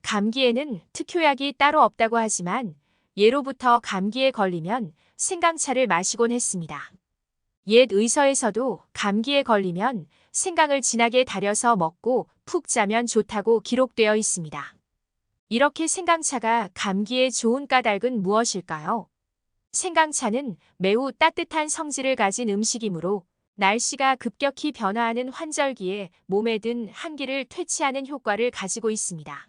감기에는 특효약이 따로 없다고 하지만 예로부터 감기에 걸리면 생강차를 마시곤 했습니다. 옛 의서에서도 감기에 걸리면 생강을 진하게 달여서 먹고 푹 자면 좋다고 기록되어 있습니다. 이렇게 생강차가 감기에 좋은 까닭은 무엇일까요? 생강차는 매우 따뜻한 성질을 가진 음식이므로 날씨가 급격히 변화하는 환절기에 몸에 든 한기를 퇴치하는 효과를 가지고 있습니다.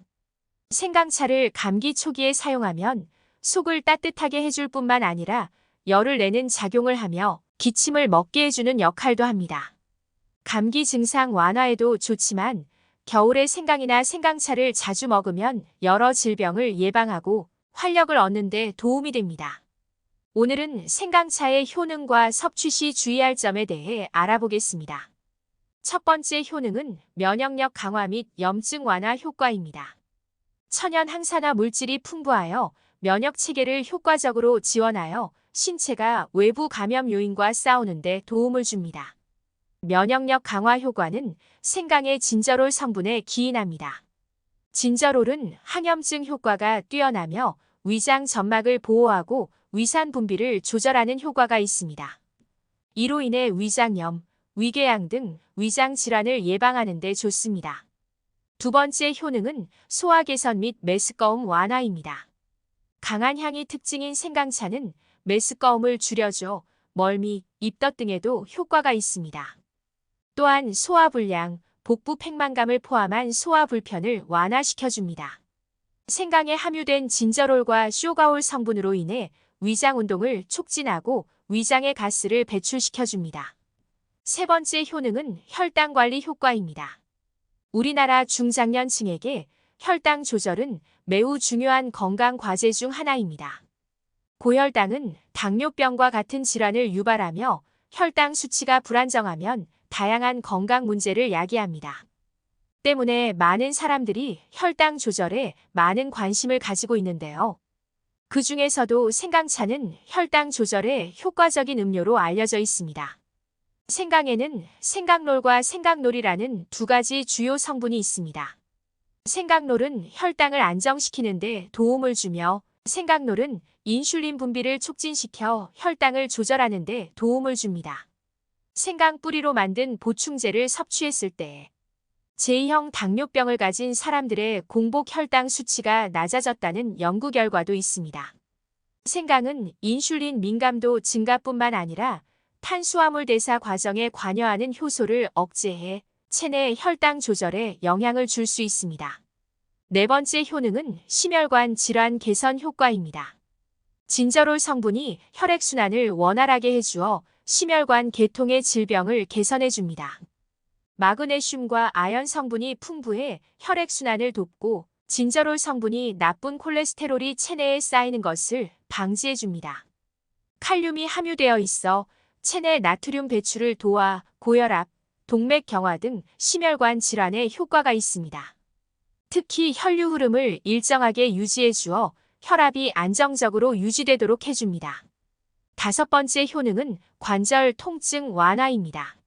생강차를 감기 초기에 사용하면 속을 따뜻하게 해줄 뿐만 아니라 열을 내는 작용을 하며 기침을 먹게 해주는 역할도 합니다. 감기 증상 완화에도 좋지만 겨울에 생강이나 생강차를 자주 먹으면 여러 질병을 예방하고 활력을 얻는 데 도움이 됩니다. 오늘은 생강차의 효능과 섭취 시 주의할 점에 대해 알아보겠습니다. 첫 번째 효능은 면역력 강화 및 염증 완화 효과입니다. 천연 항산화 물질이 풍부하여 면역 체계를 효과적으로 지원하여 신체가 외부 감염 요인과 싸우는 데 도움을 줍니다. 면역력 강화 효과는 생강의 진저롤 성분에 기인합니다. 진저롤은 항염증 효과가 뛰어나며 위장 점막을 보호하고 위산 분비를 조절하는 효과가 있습니다. 이로 인해 위장염, 위궤양 등 위장 질환을 예방하는 데 좋습니다. 두 번째 효능은 소화 개선 및 메스꺼움 완화입니다. 강한 향이 특징인 생강차는 메스꺼움을 줄여줘 멀미, 입덧 등에도 효과가 있습니다. 또한 소화불량, 복부 팽만감을 포함한 소화 불편을 완화시켜줍니다. 생강에 함유된 진저롤과 쇼가올 성분으로 인해 위장 운동을 촉진하고 위장의 가스를 배출시켜줍니다. 세 번째 효능은 혈당 관리 효과입니다. 우리나라 중장년층에게 혈당 조절은 매우 중요한 건강 과제 중 하나입니다. 고혈당은 당뇨병과 같은 질환을 유발하며 혈당 수치가 불안정하면 다양한 건강 문제를 야기합니다. 때문에 많은 사람들이 혈당 조절에 많은 관심을 가지고 있는데요. 그 중에서도 생강차는 혈당 조절에 효과적인 음료로 알려져 있습니다. 생강에는 생강롤과 생강놀이라는 두 가지 주요 성분이 있습니다. 생강롤은 혈당을 안정시키는 데 도움을 주며 생강놀은 인슐린 분비를 촉진시켜 혈당을 조절하는 데 도움을 줍니다. 생강 뿌리로 만든 보충제를 섭취했을 때 제2형 당뇨병을 가진 사람들의 공복 혈당 수치가 낮아졌다는 연구 결과도 있습니다. 생강은 인슐린 민감도 증가뿐만 아니라 탄수화물 대사 과정에 관여하는 효소를 억제해 체내 혈당 조절에 영향을 줄 수 있습니다. 네 번째 효능은 심혈관 질환 개선 효과입니다. 진저롤 성분이 혈액순환을 원활하게 해주어 심혈관 계통의 질병을 개선해줍니다. 마그네슘과 아연 성분이 풍부해 혈액순환을 돕고 진저롤 성분이 나쁜 콜레스테롤이 체내에 쌓이는 것을 방지해줍니다. 칼륨이 함유되어 있어 체내 나트륨 배출을 도와 고혈압, 동맥 경화 등 심혈관 질환에 효과가 있습니다. 특히 혈류 흐름을 일정하게 유지해 주어 혈압이 안정적으로 유지되도록 해줍니다. 다섯 번째 효능은 관절 통증 완화입니다.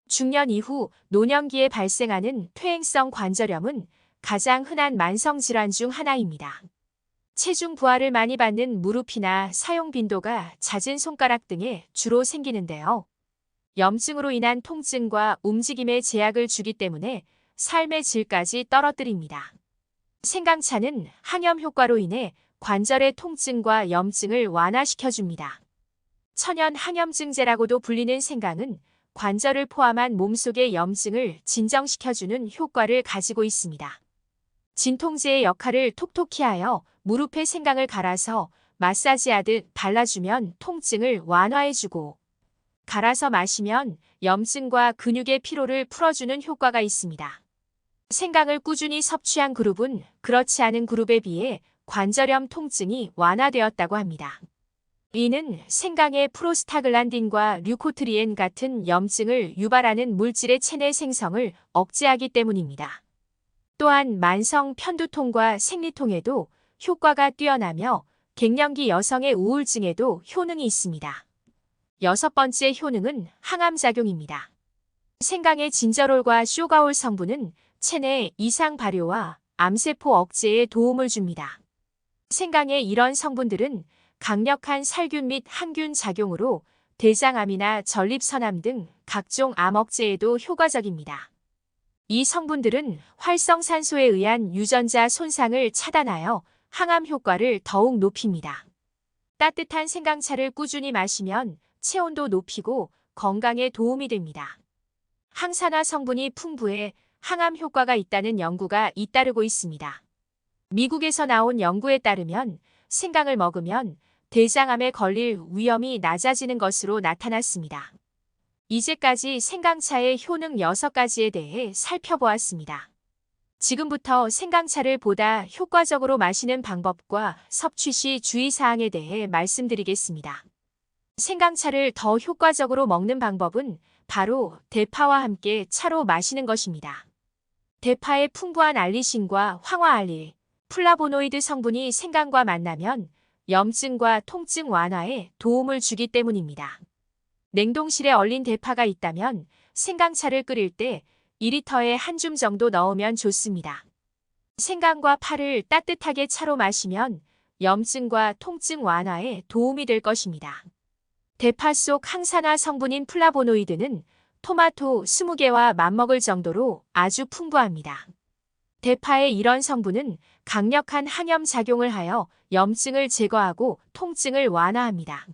중년 이후 노년기에 발생하는 퇴행성 관절염은 가장 흔한 만성 질환 중 하나입니다. 체중 부하를 많이 받는 무릎이나 사용 빈도가 잦은 손가락 등에 주로 생기는데요. 염증으로 인한 통증과 움직임에 제약을 주기 때문에 삶의 질까지 떨어뜨립니다. 생강차는 항염 효과로 인해 관절의 통증과 염증을 완화시켜줍니다. 천연 항염증제라고도 불리는 생강은 관절을 포함한 몸속의 염증을 진정시켜주는 효과를 가지고 있습니다. 진통제의 역할을 톡톡히 하여 무릎에 생강을 갈아서 마사지하듯 발라주면 통증을 완화해주고 갈아서 마시면 염증과 근육의 피로를 풀어주는 효과가 있습니다. 생강을 꾸준히 섭취한 그룹은 그렇지 않은 그룹에 비해 관절염 통증이 완화되었다고 합니다. 이는 생강의 프로스타글란딘과 류코트리엔 같은 염증을 유발하는 물질의 체내 생성을 억제하기 때문입니다. 또한 만성 편두통과 생리통에도 효과가 뛰어나며 갱년기 여성의 우울증에도 효능이 있습니다. 여섯 번째 효능은 항암작용입니다. 생강의 진저롤과 쇼가올 성분은 체내 이상 발효와 암세포 억제에 도움을 줍니다. 생강의 이런 성분들은 강력한 살균 및 항균 작용으로 대장암이나 전립선암 등 각종 암 억제에도 효과적입니다. 이 성분들은 활성산소에 의한 유전자 손상을 차단하여 항암 효과를 더욱 높입니다. 따뜻한 생강차를 꾸준히 마시면 체온도 높이고 건강에 도움이 됩니다. 항산화 성분이 풍부해 항암 효과가 있다는 연구가 잇따르고 있습니다. 미국에서 나온 연구에 따르면 생강을 먹으면 대장암에 걸릴 위험이 낮아지는 것으로 나타났습니다. 이제까지 생강차의 효능 6가지에 대해 살펴보았습니다. 지금부터 생강차를 보다 효과적으로 마시는 방법과 섭취 시 주의사항에 대해 말씀드리겠습니다. 생강차를 더 효과적으로 먹는 방법은 바로 대파와 함께 차로 마시는 것입니다. 대파의 풍부한 알리신과 황화알릴, 플라보노이드 성분이 생강과 만나면 염증과 통증 완화에 도움을 주기 때문입니다. 냉동실에 얼린 대파가 있다면 생강차를 끓일 때 2리터에 한 줌 정도 넣으면 좋습니다. 생강과 파를 따뜻하게 차로 마시면 염증과 통증 완화에 도움이 될 것입니다. 대파 속 항산화 성분인 플라보노이드는 토마토 20개와 맞먹을 정도로 아주 풍부합니다. 대파의 이런 성분은 강력한 항염 작용을 하여 염증을 제거하고 통증을 완화합니다.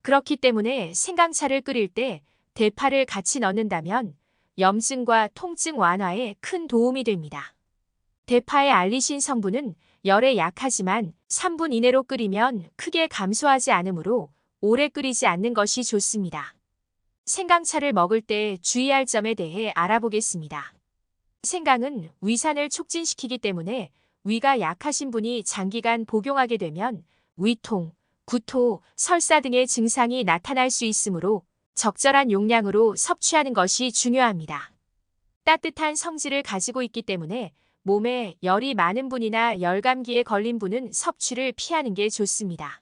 그렇기 때문에 생강차를 끓일 때 대파를 같이 넣는다면 염증과 통증 완화에 큰 도움이 됩니다. 대파의 알리신 성분은 열에 약하지만 3분 이내로 끓이면 크게 감소하지 않으므로 오래 끓이지 않는 것이 좋습니다. 생강차를 먹을 때 주의할 점에 대해 알아보겠습니다. 생강은 위산을 촉진시키기 때문에 위가 약하신 분이 장기간 복용하게 되면 위통, 구토, 설사 등의 증상이 나타날 수 있으므로 적절한 용량으로 섭취하는 것이 중요합니다. 따뜻한 성질을 가지고 있기 때문에 몸에 열이 많은 분이나 열감기에 걸린 분은 섭취를 피하는 게 좋습니다.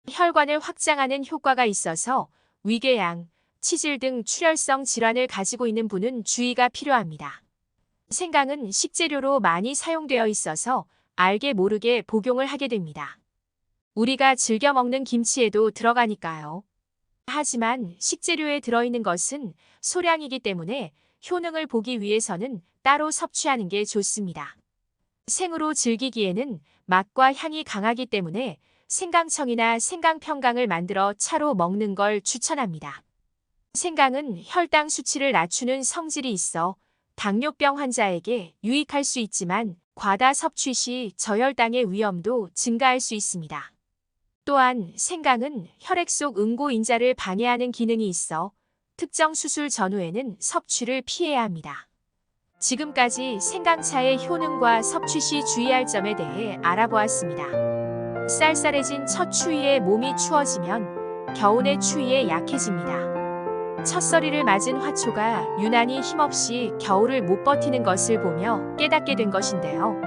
혈관을 확장하는 효과가 있어서 위궤양, 치질 등 출혈성 질환을 가지고 있는 분은 주의가 필요합니다. 생강은 식재료로 많이 사용되어 있어서 알게 모르게 복용을 하게 됩니다. 우리가 즐겨 먹는 김치에도 들어가니까요. 하지만 식재료에 들어있는 것은 소량이기 때문에 효능을 보기 위해서는 따로 섭취하는 게 좋습니다. 생으로 즐기기에는 맛과 향이 강하기 때문에 생강청이나 생강평강을 만들어 차로 먹는 걸 추천합니다. 생강은 혈당 수치를 낮추는 성질이 있어 당뇨병 환자에게 유익할 수 있지만 과다 섭취 시 저혈당의 위험도 증가할 수 있습니다. 또한 생강은 혈액 속 응고인자를 방해하는 기능이 있어 특정 수술 전후에는 섭취를 피해야 합니다. 지금까지 생강차의 효능과 섭취 시 주의할 점에 대해 알아보았습니다. 쌀쌀해진 첫 추위에 몸이 추워지면 겨울의 추위에 약해집니다. 첫서리를 맞은 화초가 유난히 힘없이 겨울을 못 버티는 것을 보며 깨닫게 된 것인데요.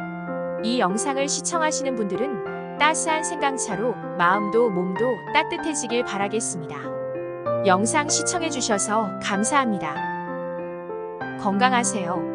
이 영상을 시청하시는 분들은 따스한 생강차로 마음도 몸도 따뜻해지길 바라겠습니다. 영상 시청해주셔서 감사합니다. 건강하세요.